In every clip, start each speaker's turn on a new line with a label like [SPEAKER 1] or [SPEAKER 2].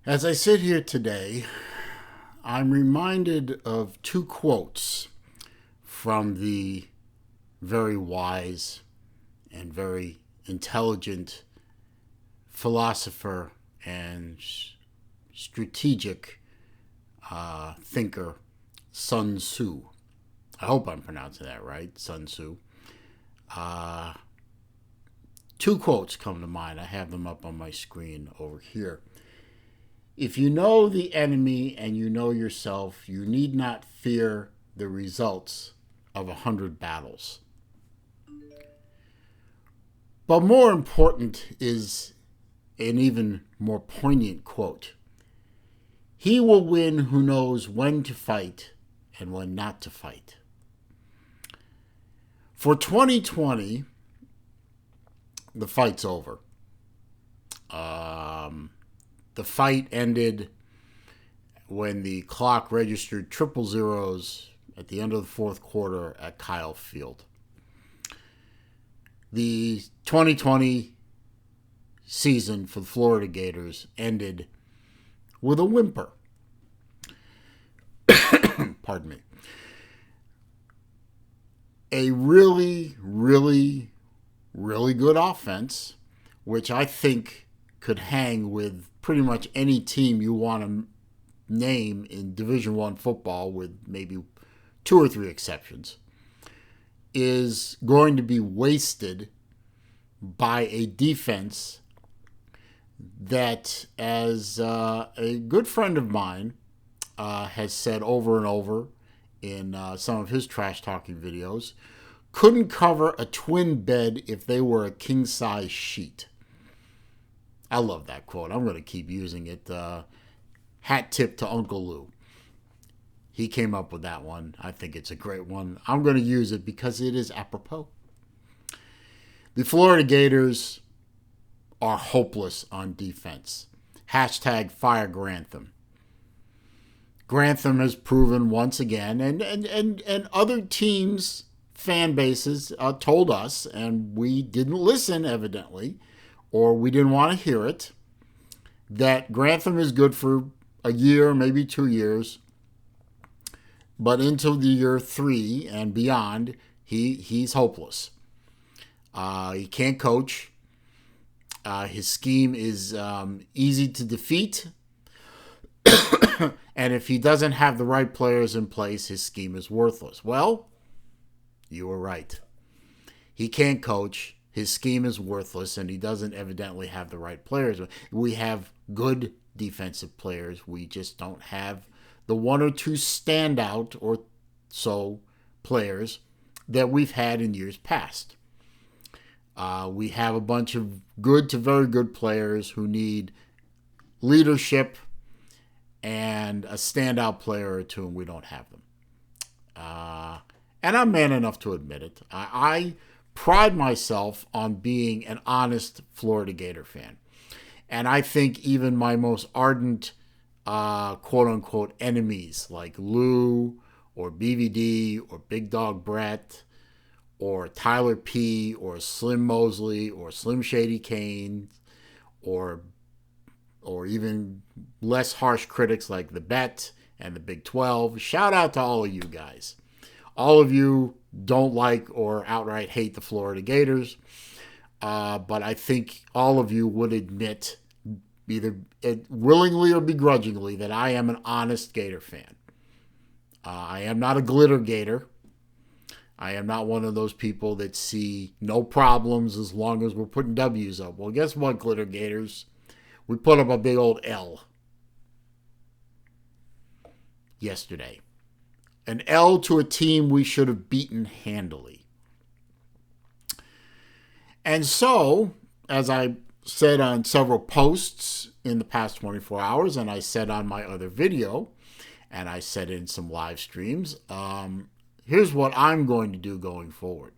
[SPEAKER 1] As I sit here today, I'm reminded of two quotes from the very wise and very intelligent philosopher and strategic thinker Sun Tzu. I hope I'm pronouncing that right, Sun Tzu. Uh, Two quotes come to mind. I have them up on my screen over here. If you know the enemy and you know yourself, you need not fear the results of 100 battles. But more important is an even more poignant quote. He will win who knows when to fight and when not to fight. For 2020, the fight's over. The fight ended when the clock registered triple zeros at the end of the fourth quarter at Kyle Field. The 2020 season for the Florida Gators ended with a whimper. Pardon me. A really, really, really good offense, which I think could hang with pretty much any team you want to name in Division I football, with maybe two or three exceptions, is going to be wasted by a defense that, as a good friend of mine has said over and over in some of his trash talking videos, couldn't cover a twin bed if they were a king-size sheet. I love that quote. I'm going to keep using it. Hat tip to Uncle Lou. He came up with that one. I think it's a great one. I'm going to use it because it is apropos. The Florida Gators are hopeless on defense. Hashtag fire Grantham. Grantham has proven once again, and other teams' fan bases told us, and we didn't listen evidently, or we didn't want to hear it, that Grantham is good for a year, maybe 2 years, but into the year 3 and beyond, he's hopeless. He can't coach. His scheme is easy to defeat. And if he doesn't have the right players in place, his scheme is worthless. Well, you were right. He can't coach. His scheme is worthless, and he doesn't evidently have the right players. We have good defensive players. We just don't have the one or two standout or so players that we've had in years past. We have a bunch of good to very good players who need leadership and a standout player or two, and we don't have them. And I'm man enough to admit it. I pride myself on being an honest Florida Gator fan. And I think even my most ardent, quote-unquote, enemies like Lou or BVD or Big Dog Brett or Tyler P. or Slim Mosley or Slim Shady Kane or even less harsh critics like the Bet and the Big 12. Shout out to all of you guys. All of you don't like or outright hate the Florida Gators, but I think all of you would admit, either willingly or begrudgingly, that I am an honest Gator fan. I am not a glitter Gator. I am not one of those people that see no problems as long as we're putting W's up. Well, guess what, glitter Gators? We put up a big old L yesterday. An L to a team we should have beaten handily. And so, as I said on several posts in the past 24 hours, and I said on my other video, and I said in some live streams, here's what I'm going to do going forward.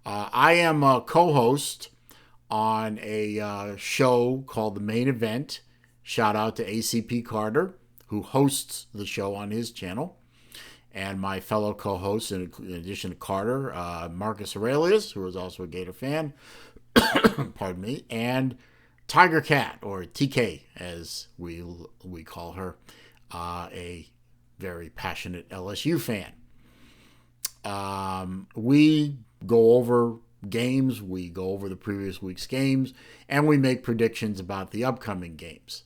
[SPEAKER 1] I am a co-host on a show called The Main Event. Shout out to ACP Carter, who hosts the show on his channel. And my fellow co-hosts, in addition to Carter, Marcus Aurelius, who is also a Gator fan, pardon me, and Tiger Cat, or TK as we call her, a very passionate LSU fan. We go over games, we go over the previous week's games, and we make predictions about the upcoming games.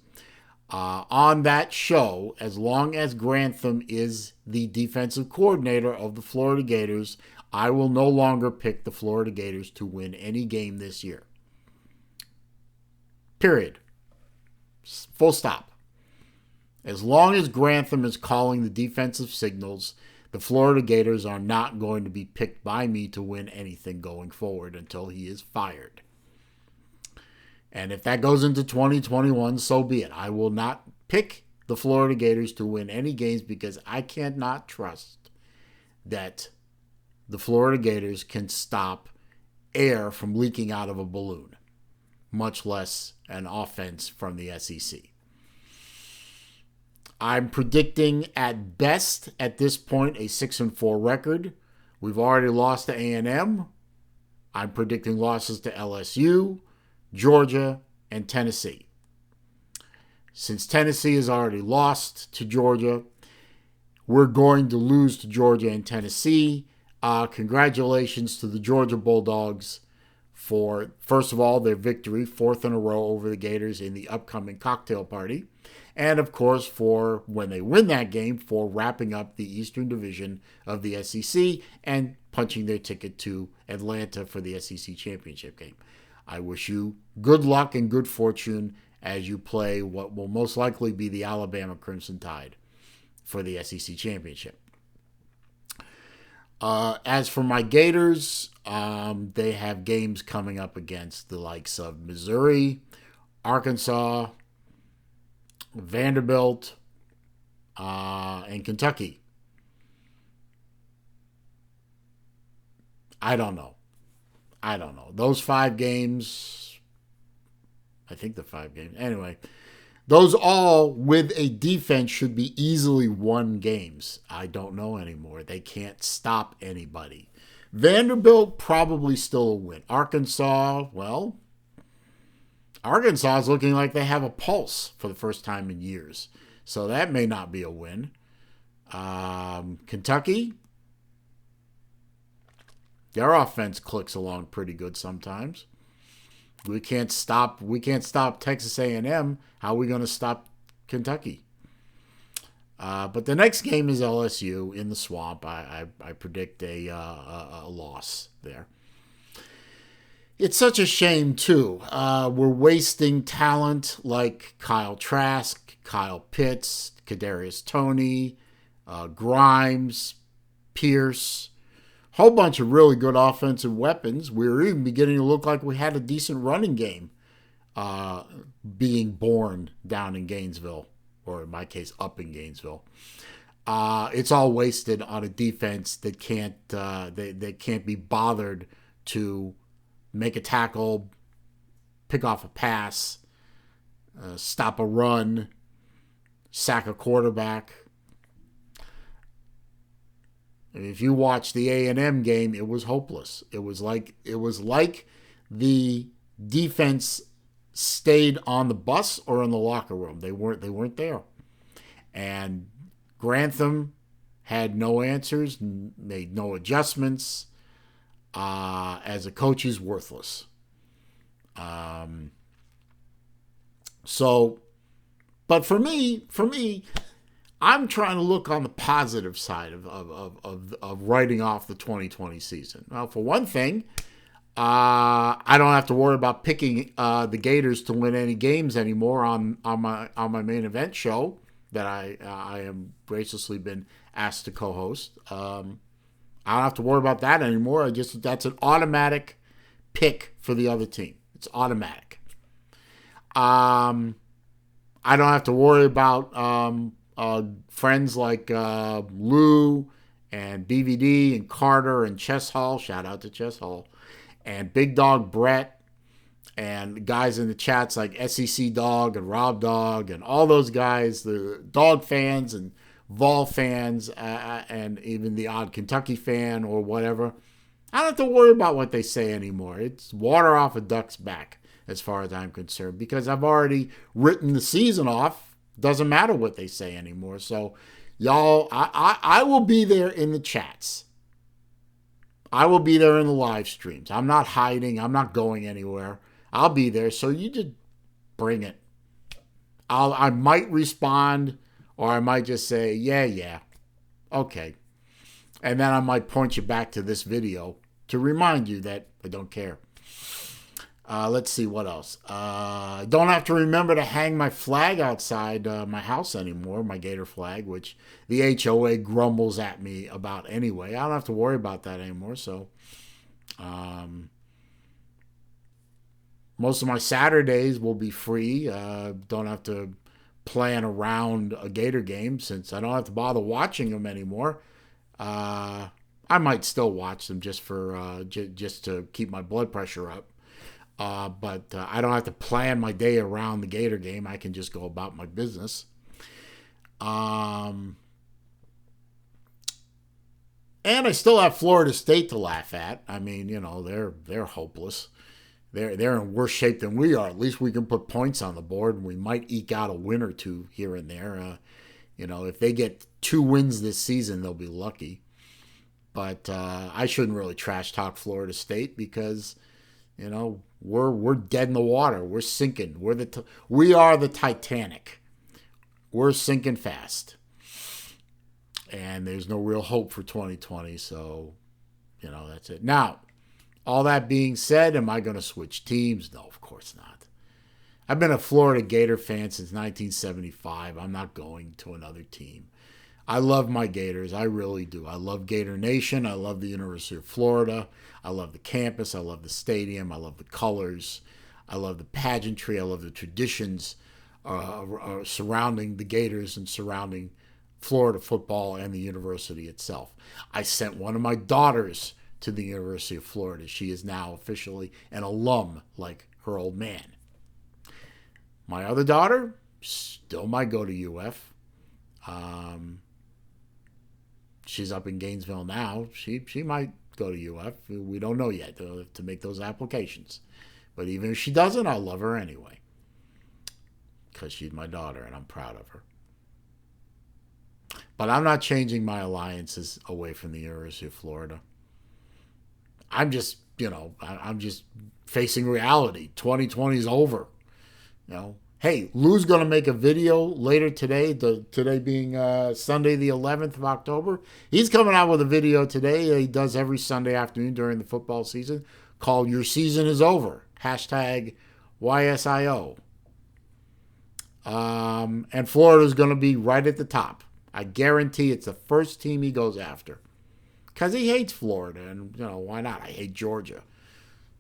[SPEAKER 1] On that show, as long as Grantham is the defensive coordinator of the Florida Gators, I will no longer pick the Florida Gators to win any game this year. Period. Full stop. As long as Grantham is calling the defensive signals, the Florida Gators are not going to be picked by me to win anything going forward until he is fired. And if that goes into 2021, so be it. I will not pick the Florida Gators to win any games because I cannot trust that the Florida Gators can stop air from leaking out of a balloon, much less an offense from the SEC. I'm predicting at best at this point a 6-4 record. We've already lost to A&M. I'm predicting losses to LSU, Georgia, and Tennessee. Since Tennessee has already lost to Georgia, we're going to lose to Georgia and Tennessee. Congratulations to the Georgia Bulldogs for, first of all, their victory, 4th in a row over the Gators in the upcoming cocktail party. And, of course, for when they win that game, for wrapping up the Eastern Division of the SEC and punching their ticket to Atlanta for the SEC Championship game. I wish you good luck and good fortune as you play what will most likely be the Alabama Crimson Tide for the SEC Championship. As for my Gators, they have games coming up against the likes of Missouri, Arkansas, Vanderbilt, and Kentucky. I don't know. Those 5 games, I think the 5 games. Anyway, those all with a defense should be easily won games. I don't know anymore. They can't stop anybody. Vanderbilt, probably still a win. Arkansas, well, Arkansas is looking like they have a pulse for the first time in years. So that may not be a win. Kentucky, their offense clicks along pretty good sometimes. We can't stop Texas A&M. How are we going to stop Kentucky? But the next game is LSU in the swamp. I predict a loss there. It's such a shame, too. We're wasting talent like Kyle Trask, Kyle Pitts, Kadarius Toney, Grimes, Pierce. Whole bunch of really good offensive weapons. We were even beginning to look like we had a decent running game being born down in Gainesville, or in my case, up in Gainesville. It's all wasted on a defense that can't be bothered to make a tackle, pick off a pass, stop a run, sack a quarterback. If you watch the A&M game, it was hopeless. It was like the defense stayed on the bus or in the locker room. They weren't there. And Grantham had no answers, made no adjustments. As a coach, he's worthless. But for me, I'm trying to look on the positive side of writing off the 2020 season. Well, for one thing, I don't have to worry about picking the Gators to win any games anymore on my main event show that I am graciously been asked to co-host. I don't have to worry about that anymore. That's an automatic pick for the other team. It's automatic. I don't have to worry about friends like Lou and BVD and Carter and Chess Hall. Shout out to Chess Hall. And Big Dog Brett and guys in the chats like SEC Dog and Rob Dog and all those guys, the Dog fans and Vol fans and even the odd Kentucky fan or whatever. I don't have to worry about what they say anymore. It's water off a duck's back as far as I'm concerned, because I've already written the season off. Doesn't matter what they say anymore. So, y'all, I will be there in the chats. I will be there in the live streams. I'm not hiding. I'm not going anywhere. I'll be there. So you just bring it. I might respond, or I might just say, yeah, okay. And then I might point you back to this video to remind you that I don't care. Let's see what else. Don't have to remember to hang my flag outside my house anymore, my Gator flag, which the HOA grumbles at me about anyway. I don't have to worry about that anymore. So most of my Saturdays will be free. Don't have to plan around a Gator game since I don't have to bother watching them anymore. I might still watch them just for just to keep my blood pressure up. But I don't have to plan my day around the Gator game. I can just go about my business. And I still have Florida State to laugh at. I mean, you know, they're hopeless. They're in worse shape than we are. At least we can put points on the board, and we might eke out a win or two here and there. You know, if they get 2 wins this season, they'll be lucky. But I shouldn't really trash talk Florida State because, you know, we're dead in the water. We're sinking. We are the Titanic. We're sinking fast. And there's no real hope for 2020. So, you know, that's it. Now, all that being said, am I going to switch teams? No, of course not. I've been a Florida Gator fan since 1975. I'm not going to another team. I love my Gators. I really do. I love Gator Nation. I love the University of Florida. I love the campus. I love the stadium. I love the colors. I love the pageantry. I love the traditions surrounding the Gators and surrounding Florida football and the university itself. I sent one of my daughters to the University of Florida. She is now officially an alum like her old man. My other daughter still might go to UF. She's up in Gainesville now. She might go to UF. We don't know yet to make those applications. But even if she doesn't, I'll love her anyway. Because she's my daughter and I'm proud of her. But I'm not changing my alliances away from the University of Florida. I'm just facing reality. 2020 is over. You know, hey, Lou's going to make a video later today, today being Sunday the 11th of October. He's coming out with a video today he does every Sunday afternoon during the football season called Your Season is Over. Hashtag YSIO. And Florida's going to be right at the top. I guarantee it's the first team he goes after. Because he hates Florida, and, you know, why not? I hate Georgia.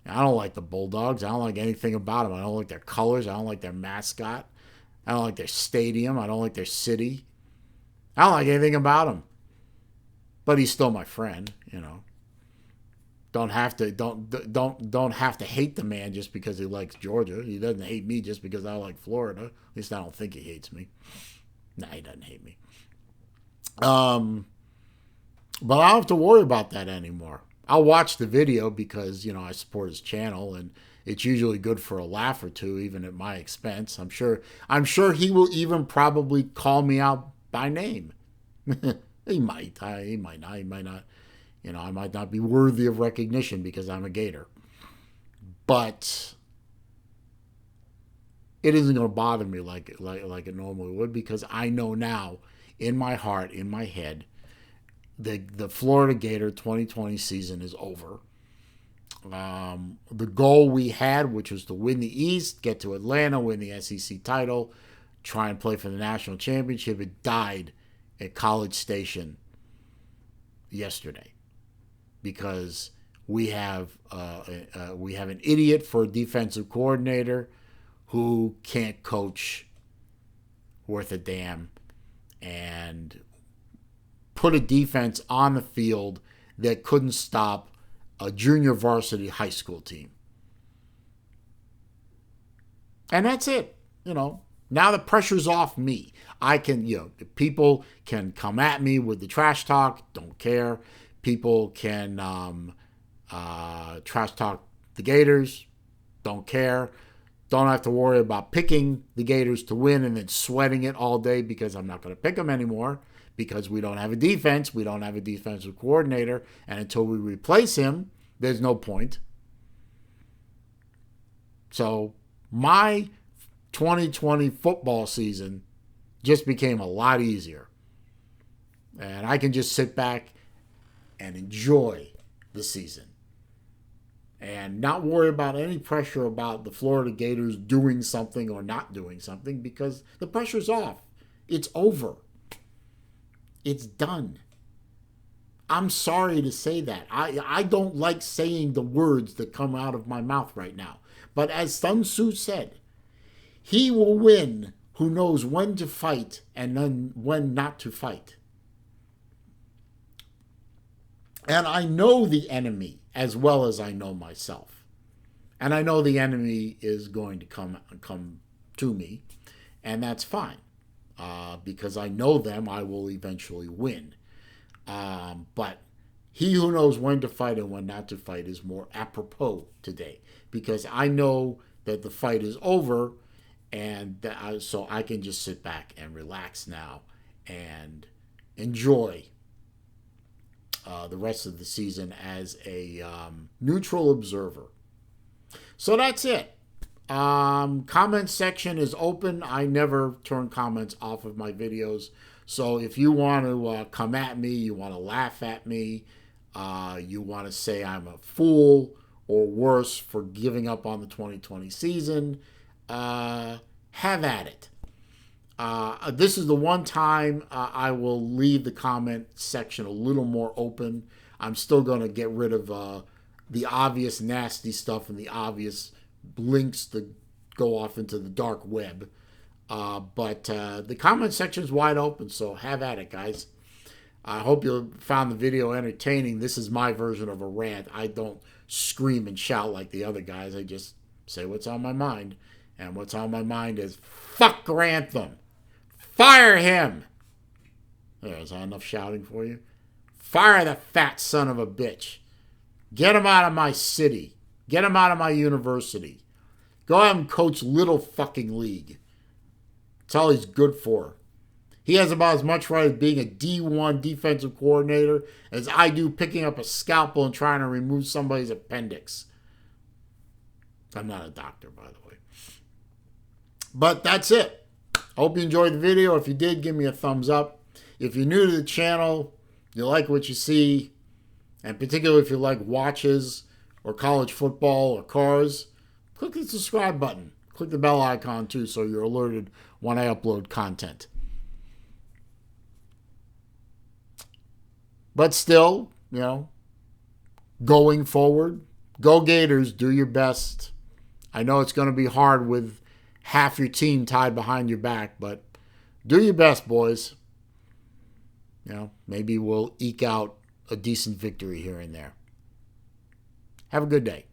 [SPEAKER 1] I don't like the Bulldogs. I don't like anything about them. I don't like their colors. I don't like their mascot. I don't like their stadium. I don't like their city. I don't like anything about them. But he's still my friend, you know. Don't have to hate the man just because he likes Georgia. He doesn't hate me just because I like Florida. At least I don't think he hates me. Nah, he doesn't hate me. But I don't have to worry about that anymore. I'll watch the video because, you know, I support his channel and it's usually good for a laugh or two, even at my expense. I'm sure he will even probably call me out by name. He might not. He might not. You know, I might not be worthy of recognition because I'm a Gator. But it isn't going to bother me like it normally would because I know now in my heart, in my head, the Florida Gator 2020 season is over. The goal we had, which was to win the East, get to Atlanta, win the SEC title, try and play for the national championship, it died at College Station yesterday because we have an idiot for a defensive coordinator who can't coach worth a damn and put a defense on the field that couldn't stop a junior varsity high school team. And that's it. You know, now the pressure's off me. I can, you know, people can come at me with the trash talk, don't care. People can trash talk the Gators, don't care. Don't have to worry about picking the Gators to win and then sweating it all day because I'm not going to pick them anymore because we don't have a defense. We don't have a defensive coordinator. And until we replace him, there's no point. So my 2020 football season just became a lot easier. And I can just sit back and enjoy the season and not worry about any pressure about the Florida Gators doing something or not doing something because the pressure's off. It's over. It's done. I'm sorry to say that. I don't like saying the words that come out of my mouth right now. But as Sun Tzu said, he will win who knows when to fight and then when not to fight. And I know the enemy as well as I know myself. And I know the enemy is going to come to me, and that's fine. Because I know them, I will eventually win. But he who knows when to fight and when not to fight is more apropos today. Because I know that the fight is over, and so I can just sit back and relax now and enjoy the rest of the season as a neutral observer. So that's it. Comment section is open. I never turn comments off of my videos. So if you want to come at me, you want to laugh at me, you want to say I'm a fool or worse for giving up on the 2020 season, have at it. This is the one time I will leave the comment section a little more open. I'm still going to get rid of the obvious nasty stuff and the obvious links that go off into the dark web. But the comment section is wide open, so have at it, guys. I hope you found the video entertaining. This is my version of a rant. I don't scream and shout like the other guys. I just say what's on my mind. And what's on my mind is, fuck Grantham. Fire him! There, is that enough shouting for you? Fire the fat son of a bitch. Get him out of my city. Get him out of my university. Go have him coach little fucking league. That's all he's good for. He has about as much right as being a D1 defensive coordinator as I do picking up a scalpel and trying to remove somebody's appendix. I'm not a doctor, by the way. But that's it. Hope you enjoyed the video. If you did, give me a thumbs up. If you're new to the channel, you like what you see, and particularly if you like watches or college football or cars, click the subscribe button. Click the bell icon too so you're alerted when I upload content. But still, going forward, go Gators, do your best. I know it's going to be hard with half your team tied behind your back, but do your best, boys. Maybe we'll eke out a decent victory here and there. Have a good day.